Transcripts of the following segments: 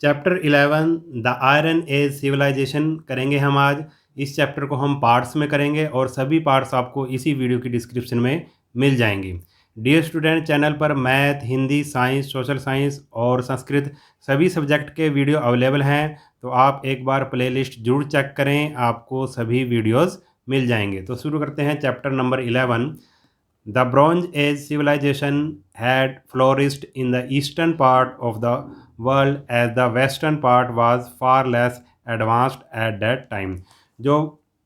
Chapter 11 the iron age civilization करेंगे हम आज। इस चैप्टर को हम पार्ट्स में करेंगे और सभी पार्ट्स आपको इसी वीडियो की डिस्क्रिप्शन में मिल जाएंगे। डियर स्टूडेंट, चैनल पर math, Hindi, science, social science और संस्कृत सभी सब्जेक्ट के वीडियो अवेलेबल हैं, तो आप एक बार प्लेलिस्ट जरूर चेक करें, आपको सभी वीडियोस मिल जाएंगे। तो शुरू करते हैं chapter number 11। The Bronze Age civilization had flourished in the eastern part of the world as the western part was far less advanced at that time। जो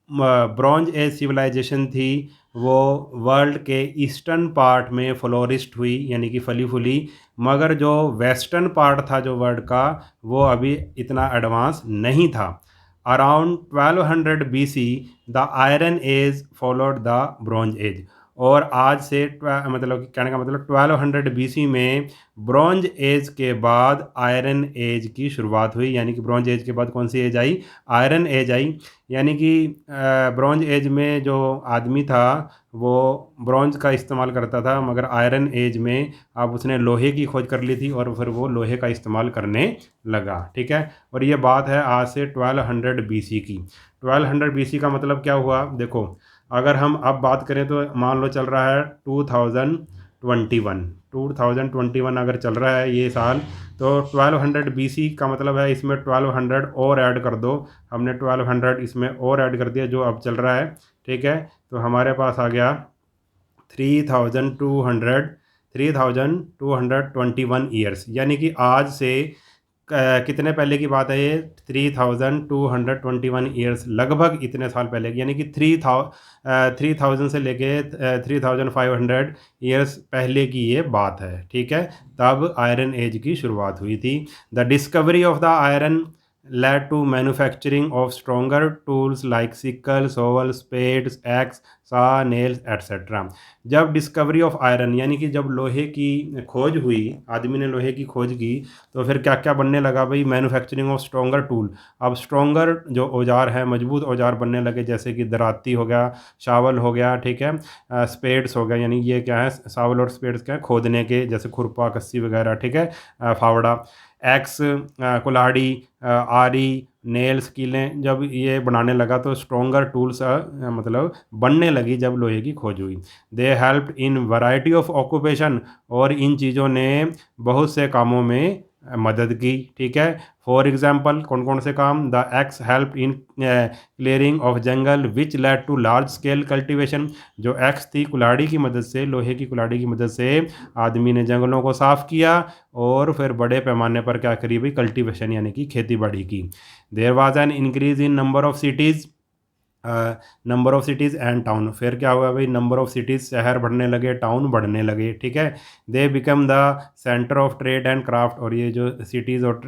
ब्रॉन्ज एज सिविलाइजेशन थी वो वर्ल्ड के eastern part में florist हुई, यानी कि फली फूली, मगर जो वेस्टर्न पार्ट था जो वर्ल्ड का, वो अभी इतना एडवांस नहीं था। Around 1200 BC the iron age followed the bronze age. और आज से मतलब कहने का मतलब 1200 BC में ब्रॉन्ज एज के बाद आयरन एज की शुरुआत हुई, यानी कि ब्रॉन्ज एज के बाद कौन सी एज आई? आयरन एज आई। यानी कि ब्रॉन्ज एज में जो आदमी था वो ब्रॉन्ज का इस्तेमाल करता था, मगर आयरन एज में अब उसने लोहे की खोज कर ली थी और फिर वो लोहे का इस्तेमाल करने लगा। ठीक है, और ये बात है आज से 1200 BC की। 1200 BC का मतलब क्या हुआ? देखो, अगर हम अब बात करें तो मान लो चल रहा है 2021 अगर चल रहा है ये साल, तो 1200 BC का मतलब है इसमें 1200 और ऐड कर दो। हमने 1200 इसमें और ऐड कर दिया जो अब चल रहा है। ठीक है, तो हमारे पास आ गया 3221 ईयर्स, यानी कि आज से कितने पहले की बात है ये? 3221 ईयर्स, लगभग इतने साल पहले की, यानी कि 3000 से लेके 3500 ईयर्स पहले की ये बात है। ठीक है, तब आयरन एज की शुरुआत हुई थी। The discovery of the iron led to manufacturing of stronger tools like sickle, shovel, spades, axe, saw, nails, etc। जब डिस्कवरी ऑफ आयरन यानी कि जब लोहे की खोज हुई, आदमी ने लोहे की खोज की, तो फिर क्या क्या बनने लगा भाई? Manufacturing of stronger tool. अब स्ट्रॉन्गर जो औजार है, मजबूत औजार बनने लगे, जैसे कि दराती हो गया, शावल हो गया, ठीक है, स्पेड्स हो गया, यानी ये क्या है? शावल और स्पेड्स क्या है? खोदने के, जैसे खुरपा, कस्सी वगैरह, ठीक है, फावड़ा, एक्स, कुल्हाड़ी, आरी, नेल्स, कीलें, जब ये बनाने लगा तो स्ट्रॉन्गर टूल्स मतलब बनने लगी जब लोहे की खोज हुई। They help in variety of occupation, और इन चीज़ों ने बहुत से कामों में मदद की। ठीक है, फॉर एग्जाम्पल कौन कौन से काम? The axe help in clearing of jungle which led to large scale cultivation. जो एक्स थी, कुल्हाड़ी की मदद से, लोहे की कुल्हाड़ी की मदद से आदमी ने जंगलों को साफ़ किया और फिर बड़े पैमाने पर क्या करी भाई? कल्टीवेशन, यानी कि खेती बाड़ी की। There was an increase in number of cities and town. फिर क्या हुआ भाई? नंबर ऑफ सिटीज़, शहर बढ़ने लगे, टाउन बढ़ने लगे। ठीक है, they become the centre of trade and craft. और ये जो सिटीज़ और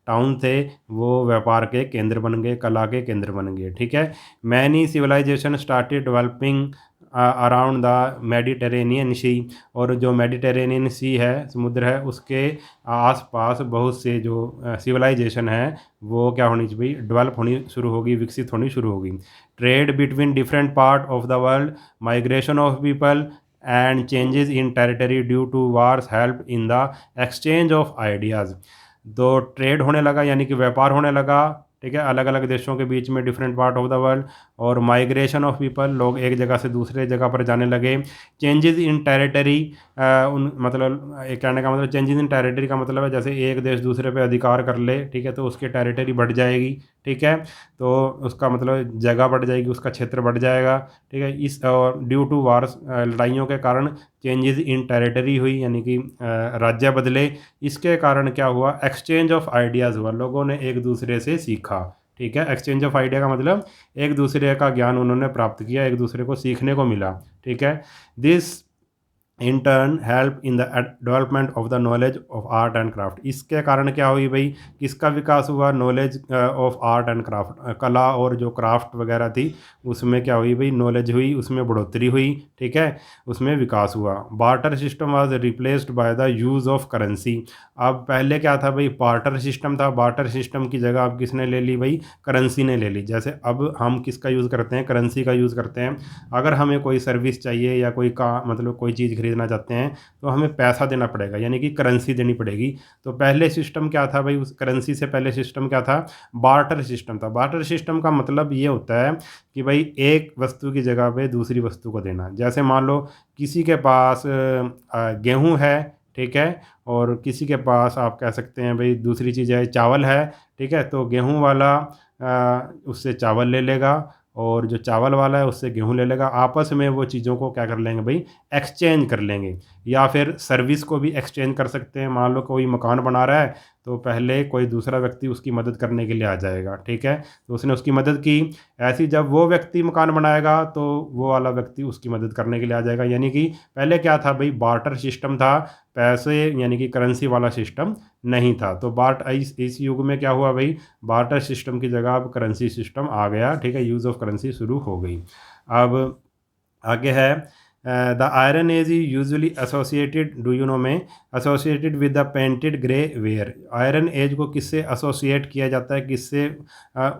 टाउन थे वो व्यापार के केंद्र बन गए, कला के केंद्र बन गए। ठीक है, many civilization started developing around the Mediterranean sea. और जो मेडिटेरेनियन सी है, समुद्र है, उसके आसपास बहुत से जो सिविलाइजेशन है वो क्या होनी चाहिए? डेवलप होनी शुरू होगी, विकसित होनी शुरू होगी। Trade between different part of the world, migration of people and changes in territory due to wars help in the exchange of ideas. तो ट्रेड होने लगा, यानी कि व्यापार होने लगा, ठीक है, अलग अलग देशों के बीच में, different part of the world. और माइग्रेशन ऑफ पीपल, लोग एक जगह से दूसरे जगह पर जाने लगे। चेंजेस इन टेरिटरी, उन मतलब एक कहने का मतलब, चेंजेस इन टेरिटरी का मतलब है जैसे एक देश दूसरे पे अधिकार कर ले, ठीक है, तो उसकी टेरिटरी बढ़ जाएगी। ठीक है, तो उसका मतलब जगह बढ़ जाएगी, उसका क्षेत्र बढ़ जाएगा। ठीक है, इस और ड्यू टू वार्स, लड़ाइयों के कारण चेंजेस इन टेरिटरी हुई, यानी कि राज्य बदले। इसके कारण क्या हुआ? एक्सचेंज ऑफ आइडियाज़ हुआ, लोगों ने एक दूसरे से सीखा। ठीक है, एक्सचेंज ऑफ आइडिया का मतलब एक दूसरे का ज्ञान उन्होंने प्राप्त किया, एक दूसरे को सीखने को मिला। ठीक है, this in turn help in the development of the knowledge of art and craft. इसके कारण क्या हुई भाई? किसका विकास हुआ? Knowledge of art and craft, कला और जो क्राफ्ट वगैरह थी उसमें क्या हुई भाई? नॉलेज हुई, उसमें बढ़ोतरी हुई। ठीक है, उसमें विकास हुआ। Barter system was replaced by the use of currency. अब पहले क्या था भाई? बार्टर सिस्टम था। बार्टर सिस्टम की जगह अब किसने ले ली भाई? करेंसी ने ले ली। जैसे अब हम किसका यूज़ करते हैं? करेंसी का यूज़ करते हैं। अगर हमें कोई सर्विस चाहिए या कोई का मतलब कोई चीज़ ख़रीदना चाहते हैं तो हमें पैसा देना पड़ेगा, यानी कि करेंसी देनी पड़ेगी। तो पहले सिस्टम क्या था भाई, उस करेंसी से पहले सिस्टम क्या था, बार्टर सिस्टम था। बार्टर सिस्टम का मतलब ये होता है कि भाई एक वस्तु की जगह पे दूसरी वस्तु को देना। जैसे मान लो किसी के पास गेहूँ है, ठीक है, और किसी के पास आप कह सकते हैं भाई दूसरी चीज़ है चावल है, ठीक है, तो गेहूँ वाला उससे चावल ले लेगा और जो चावल वाला है उससे गेहूँ ले लेगा। आपस में वो चीज़ों को क्या कर लेंगे भाई, एक्सचेंज कर लेंगे। या फिर सर्विस को भी एक्सचेंज कर सकते हैं। मान लो कोई मकान बना रहा है तो पहले कोई दूसरा व्यक्ति उसकी मदद करने के लिए आ जाएगा, ठीक है, तो उसने उसकी मदद की। ऐसी जब वो व्यक्ति मकान बनाएगा तो वो वाला व्यक्ति उसकी मदद करने के लिए आ जाएगा। यानी कि पहले क्या था भाई, बार्टर सिस्टम था, पैसे यानी कि करेंसी वाला सिस्टम नहीं था। तो इस युग में क्या हुआ भाई, बार्टर सिस्टम की जगह अब करेंसी सिस्टम आ गया, ठीक है, यूज़ ऑफ करेंसी शुरू हो गई। अब आगे है the iron age is usually associated, do you know में, associated with the painted grey ware. Iron age को किससे एसोसिएट किया जाता है, किससे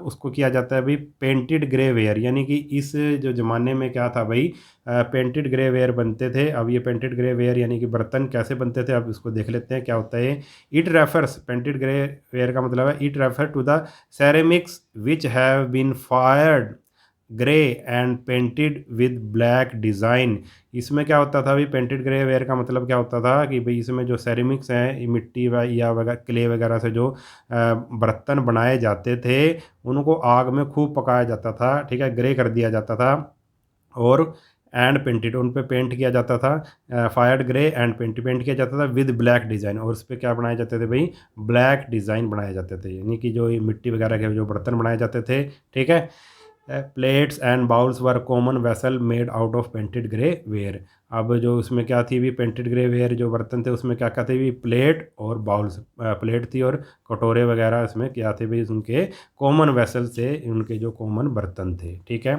उसको किया जाता है भाई, पेंटेड ग्रे वेयर। यानी कि इस जो ज़माने में क्या था भाई, पेंटेड ग्रे वेयर बनते थे। अब ये पेंटेड ग्रे वेयर यानी कि बर्तन कैसे बनते थे, अब इसको देख लेते हैं क्या होता है। It refers, painted grey ware का मतलब है, it refer to the ceramics which have been fired grey and painted with black design. इसमें क्या होता था भाई, पेंटेड ग्रे वेयर का मतलब क्या होता था कि भाई इसमें जो सेरेमिक्स हैं, मिट्टी या वगैरह क्ले वगैरह से जो बर्तन बनाए जाते थे उनको आग में खूब पकाया जाता था, ठीक है, ग्रे कर दिया जाता था। और एंड पेंटेड, उन पे पेंट किया जाता था, फायर्ड ग्रे एंड पेंट किया जाता था विद ब्लैक डिज़ाइन। और उस पर क्या बनाए जाते थे भाई, ब्लैक डिज़ाइन बनाए जाते थे। यानी कि जो ये मिट्टी वगैरह के जो बर्तन बनाए जाते थे, ठीक है। Plates and bowls were common vessel made out of painted grey where. अब जो उसमें क्या थी भी, पेंटेड ग्रे वेयर जो बर्तन थे उसमें क्या क्या थे भी, प्लेट और बाउल्स, प्लेट थी और कटोरे वगैरह इसमें क्या थे भाई, उनके कॉमन वेसल से, उनके जो कॉमन बर्तन थे, ठीक है।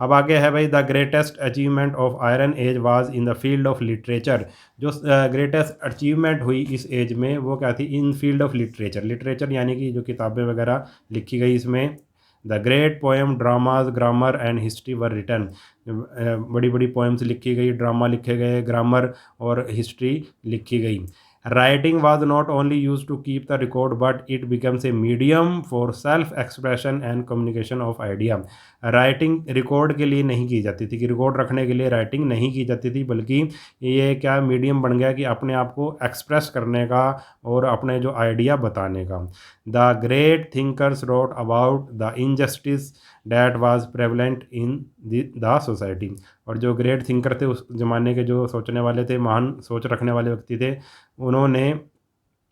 अब आगे है भाई, the greatest achievement of iron age was in the field of literature. जो ग्रेटेस्ट अचीवमेंट हुई इस एज में वो क्या थी, in field of literature. Literature यानी कि जो किताबें वगैरह लिखी गई इसमें। The great poem, dramas, grammar and history were written. बड़ी बड़ी पोएम्स लिखी गई, ड्रामा लिखे गए, ग्रामर और हिस्ट्री लिखी गई। Writing was not only use to keep the record but it becomes a medium for self expression and communication of idea. Writing record के लिए नहीं की जाती थी, कि रिकॉर्ड रखने के लिए राइटिंग नहीं की जाती थी, बल्कि ये क्या मीडियम बन गया कि अपने आप को एक्सप्रेस करने का और अपने जो आइडिया बताने का। The great thinkers wrote about the injustice that was prevalent in the society. और जो ग्रेट थिंकर थे उस ज़माने के, जो सोचने वाले थे, महान सोच रखने वाले व्यक्ति थे, उन्होंने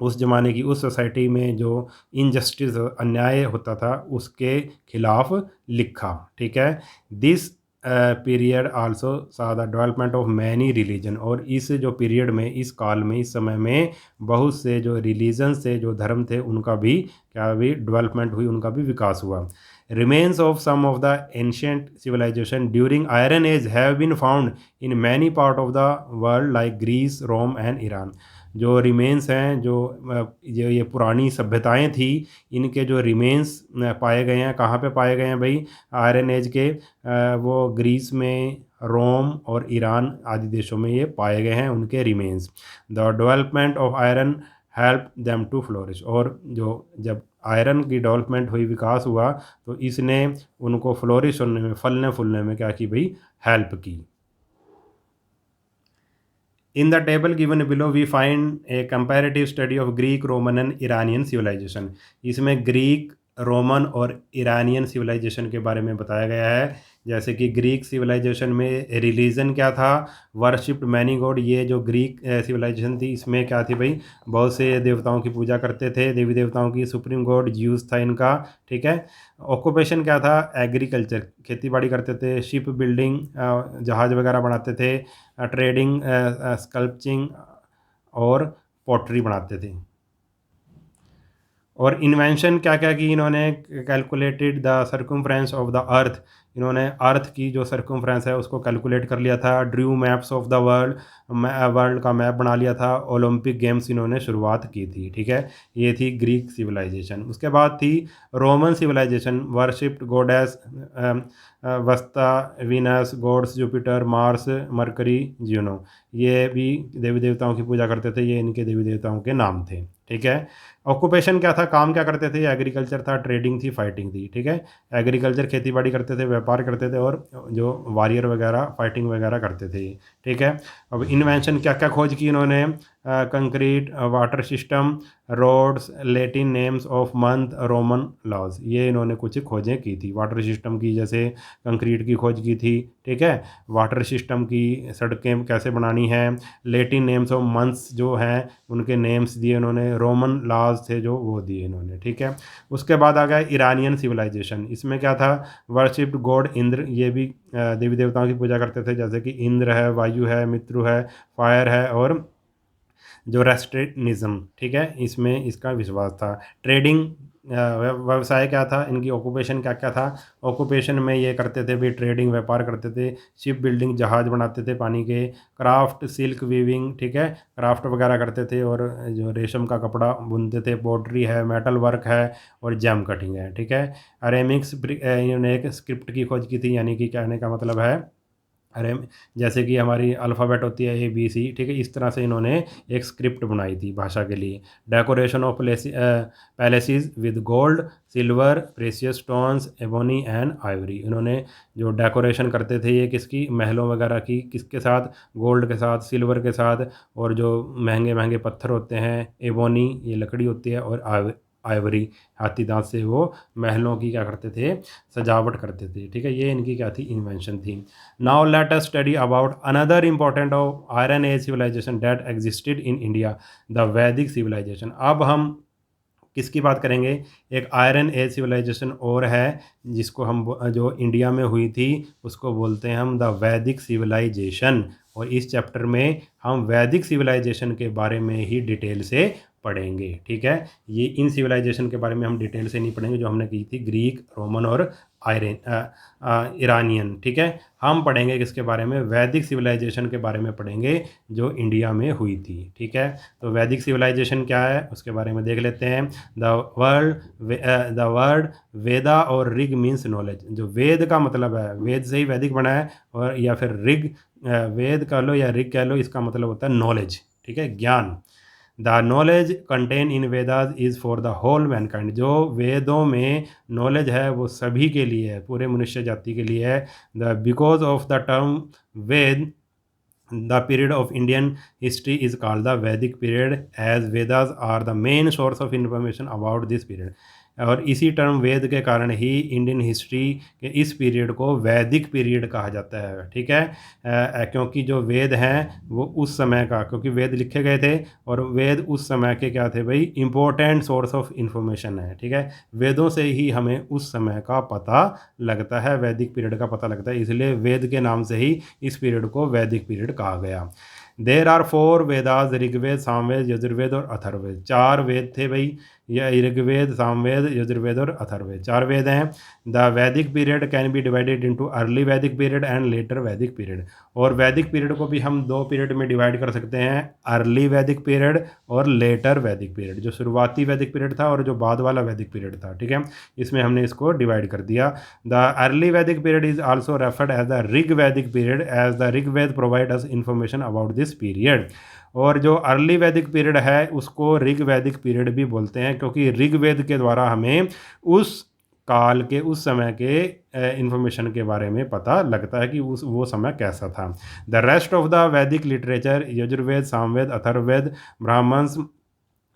उस ज़माने की उस सोसाइटी में जो इनजस्टिस, अन्याय होता था उसके खिलाफ लिखा, ठीक है। दिस पीरियड आल्सो सा the development of many religion. और इस जो पीरियड में, इस काल में, इस समय में बहुत से जो रिलीजन थे, जो धर्म थे, उनका भी क्या भी डेवलपमेंट हुई, उनका भी विकास हुआ। Remains of some of the ancient civilization during Iron Age have been found in many part of the world like Greece, Rome and Iran। जो रिमेंस हैं, जो ये पुरानी सभ्यताएं थी, इनके जो रिमेंस पाए गए हैं, कहाँ पे पाए गए हैं भाई, आयरन एज के वो ग्रीस में, रोम और ईरान आदि देशों में ये पाए गए हैं उनके remains. The development of iron help them to flourish. और जो जब आयरन की डेवलपमेंट हुई, विकास हुआ, तो इसने उनको फ्लोरिश होने में, फलने फूलने में क्या की भाई, हेल्प की। In the table given below we find a comparative study of Greek, Roman and Iranian civilization. इसमें ग्रीक, रोमन और ईरानियन सिविलाइजेशन के बारे में बताया गया है। जैसे कि ग्रीक सिविलाइजेशन में रिलीजन क्या था, वर्शिप्ड मैनी गॉड। ये जो ग्रीक सिविलाइजेशन थी इसमें क्या थी भाई, बहुत से देवताओं की पूजा करते थे, देवी देवताओं की। सुप्रीम गॉड ज्यूस था इनका, ठीक है। ऑक्यूपेशन क्या था, एग्रीकल्चर, खेती बाड़ी करते थे। शिप बिल्डिंग, जहाज़ वगैरह बनाते थे। ट्रेडिंग, स्कल्पचिंग और पॉटरी बनाते थे। और इन्वेंशन क्या क्या की इन्होंने, calculated the circumference of the earth, इन्होंने अर्थ की जो सर्कमफ्रेंस है उसको कैलकुलेट कर लिया था। Drew maps of the world, world का मैप बना लिया था। ओलंपिक गेम्स इन्होंने शुरुआत की थी, ठीक है। ये थी ग्रीक सिविलाइजेशन। उसके बाद थी Roman civilization, worshipped goddess Vesta, Venus, gods Jupiter, Mars, Mercury, Juno. ये भी देवी देवताओं की पूजा करते थे, ये इनके देवी देवताओं के नाम थे, ठीक है। ऑक्यूपेशन क्या था, काम क्या करते थे, एग्रीकल्चर था, ट्रेडिंग थी, फाइटिंग थी, ठीक है। एग्रीकल्चर खेती बाड़ी करते थे, व्यापार करते थे, और जो वॉरियर वगैरह फाइटिंग वगैरह करते थे, ठीक है। अब इन्वेंशन क्या क्या खोज की इन्होंने, concrete, water system, roads, Latin names of month, Roman laws, ये इन्होंने कुछ खोजें की थी। वाटर सिस्टम की, जैसे कंक्रीट की खोज की थी, ठीक है। वाटर सिस्टम की, सड़कें कैसे बनानी है। लैटिन नेम्स ऑफ मंथ्स जो हैं उनके नेम्स दिए उन्होंने। रोमन लॉज थे जो, वो दिए इन्होंने, ठीक है। उसके बाद आ गया ईरानियन सिविलाइजेशन। इसमें क्या था, वर्शिप्ड गॉड इंद्र, ये भी देवी देवताओं की पूजा करते थे, जैसे कि इंद्र है, वायु है, मित्रु है, फायर है, और जो रेस्ट्रिक्निज्म, ठीक है, इसमें इसका विश्वास था। ट्रेडिंग, व्यवसाय क्या था, इनकी ऑक्यूपेशन क्या क्या था। ऑक्यूपेशन में ये करते थे भी, ट्रेडिंग, व्यापार करते थे। शिप बिल्डिंग, जहाज बनाते थे पानी के। क्राफ्ट, सिल्क वीविंग, ठीक है, क्राफ्ट वगैरह करते थे, और जो रेशम का कपड़ा बुनते थे। पोट्री है, मेटल वर्क है, और जैम कटिंग है, ठीक है। अरेमिक्स, इन्होंने एक स्क्रिप्ट की खोज की थी, यानी कि कहने का मतलब है, अरे जैसे कि हमारी अल्फ़ाबेट होती है ABC, ठीक है, इस तरह से इन्होंने एक स्क्रिप्ट बनाई थी भाषा के लिए। Decoration of palaces with gold, silver, precious stones, ebony and Ivory, इन्होंने जो डेकोरेशन करते थे ये किसकी, महलों वगैरह की, किसके साथ, गोल्ड के साथ, सिल्वर के साथ, और जो महंगे महंगे पत्थर होते हैं, एबोनी ये लकड़ी होती है, और आइवरी हाथी दांत से वो महलों की क्या करते थे, सजावट करते थे, ठीक है। ये इनकी क्या थी, इन्वेंशन थी। Now let us study about another important of Iron Age civilization that existed in India, the Vedic civilization। अब हम किसकी बात करेंगे, एक आयरन एज सिविलाइजेशन और है, जिसको हम जो इंडिया में हुई थी उसको बोलते हैं हम द वैदिक सिविलाइजेशन। और इस चैप्टर में हम वैदिक सिविलाइजेशन के बारे में ही डिटेल से पढ़ेंगे, ठीक है। ये इन सिविलाइजेशन के बारे में हम डिटेल से नहीं पढ़ेंगे जो हमने की थी, ग्रीक, रोमन और आयरन ईरानियन, ठीक है। हम पढ़ेंगे किसके बारे में, वैदिक सिविलाइजेशन के बारे में पढ़ेंगे जो इंडिया में हुई थी, ठीक है। तो वैदिक सिविलाइजेशन क्या है उसके बारे में देख लेते हैं। द वर्ड वेदा और ऋग मीन्स नॉलेज। जो वेद का मतलब है, वेद से ही वैदिक बना है, और या फिर ऋग, वेद कह लो या ऋग कह लो, इसका मतलब होता है नॉलेज, ठीक है, ज्ञान। The knowledge content in Vedas is for the whole mankind. जो वेदों में नॉलेज है वो सभी के लिए है, पूरे मनुष्य जाति के लिए है। The because of the term Veda, the period of Indian history is called the Vedic period, as Vedas are the main source of information about this period। और इसी टर्म वेद के कारण ही इंडियन हिस्ट्री के इस पीरियड को वैदिक पीरियड कहा जाता है, ठीक है। क्योंकि जो वेद हैं वो उस समय का, क्योंकि वेद लिखे गए थे और वेद उस समय के क्या थे भाई, इंपॉर्टेंट सोर्स ऑफ इंफॉर्मेशन है, ठीक है। वेदों से ही हमें उस समय का पता लगता है, वैदिक पीरियड का पता लगता है, इसलिए वेद के नाम से ही इस पीरियड को वैदिक पीरियड कहा गया। देर आर 4 वेदास, ऋग्वेद, सामवेद, यजुर्वेद और अथर्ववेद। 4 वेद थे भाई, यह ऋग्वेद, सामवेद, यजुर्वेद और अथर्ववेद 4 वेद हैं। द वैदिक period can be divided into early Vedic period and later वैदिक पीरियड। और वैदिक पीरियड को भी हम 2 पीरियड में डिवाइड कर सकते हैं, अर्ली वैदिक पीरियड और लेटर वैदिक पीरियड। जो शुरुआती वैदिक पीरियड था और जो बाद वाला वैदिक पीरियड था, ठीक है, इसमें हमने इसको डिवाइड कर दिया। The early Vedic period is also referred as the Rig Vedic period, as the Rigveda provide us information about this period. और जो अर्ली वैदिक पीरियड है उसको ऋग वैदिक पीरियड भी बोलते हैं, क्योंकि ऋग्वेद के द्वारा हमें उस काल के, उस समय के इंफॉर्मेशन के बारे में पता लगता है कि वो समय कैसा था। The rest of the Vedic literature, Yajurveda, Samaveda, Atharvaveda, Brahmanas,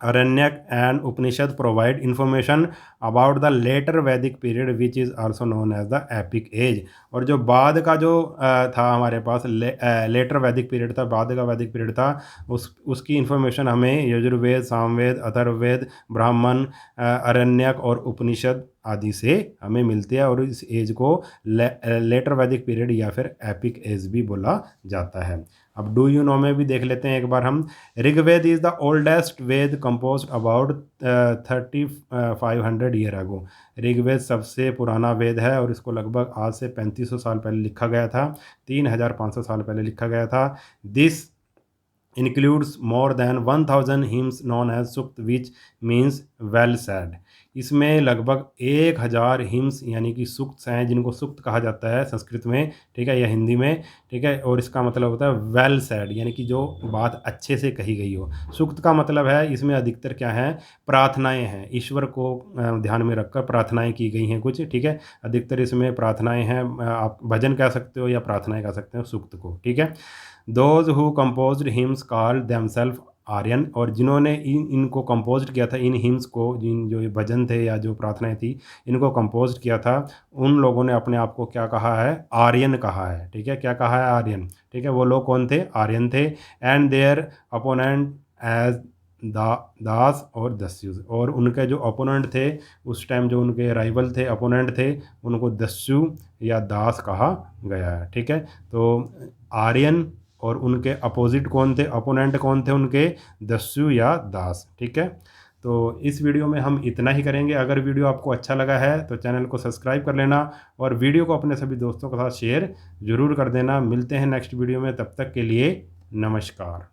Aranyak and Upanishad provide information about the later Vedic period, which is also known as the Epic Age। और जो बाद का जो था हमारे पास लेटर वैदिक पीरियड था, बाद का वैदिक पीरियड था, उसकी इंफॉर्मेशन हमें यजुर्वेद, सामवेद, अथर्ववेद, ब्राह्मण, अरण्यक और उपनिषद आदि से हमें मिलती है। और इस एज को लेटर वैदिक पीरियड या फिर एपिक एज भी बोला जाता है। अब डू यू नो में भी देख लेते हैं एक बार हम। Rigveda is the oldest Veda composed about 3500 year ago. Rigveda सबसे पुराना वेद है और इसको लगभग आज से 3500 साल पहले लिखा गया था, 3500 साल पहले लिखा गया था। This includes more than 1000 hymns known as Sukta which means well said। इसमें लगभग 1000 हिम्स यानी कि सुक्त हैं जिनको सुक्त कहा जाता है संस्कृत में, ठीक है, या हिंदी में, ठीक है, और इसका मतलब होता है वेल सैड यानी कि जो बात अच्छे से कही गई हो। सुक्त का मतलब है इसमें अधिकतर क्या है, प्रार्थनाएं हैं, ईश्वर को ध्यान में रखकर प्रार्थनाएं की गई हैं कुछ, ठीक है, अधिकतर इसमें प्रार्थनाएं हैं, आप भजन कह सकते हो या प्रार्थनाएं कह सकते हो सुक्त को, ठीक है। Those who composed hymns called themselves Aryan, और जिन्होंने इनको कंपोज किया था, इन हिम्स को, जिन जो ये भजन थे या जो प्रार्थनाएं थी इनको कंपोज किया था, उन लोगों ने अपने आप को क्या कहा है, आर्यन कहा है, ठीक है, क्या कहा है, आर्यन, ठीक है। वो लोग कौन थे, आर्यन थे। एंड देयर अपोनेंट एज दास और दस्यु, और उनके जो अपोनेंट थे उस टाइम, जो उनके राइवल थे, अपोनेंट थे, उनको दस्यु या दास कहा गया है, ठीक है। तो आर्यन और उनके अपोजिट कौन थे, अपोनेंट कौन थे उनके, दस्यु या दास, ठीक है। तो इस वीडियो में हम इतना ही करेंगे। अगर वीडियो आपको अच्छा लगा है तो चैनल को सब्सक्राइब कर लेना और वीडियो को अपने सभी दोस्तों के साथ शेयर ज़रूर कर देना। मिलते हैं नेक्स्ट वीडियो में, तब तक के लिए नमस्कार।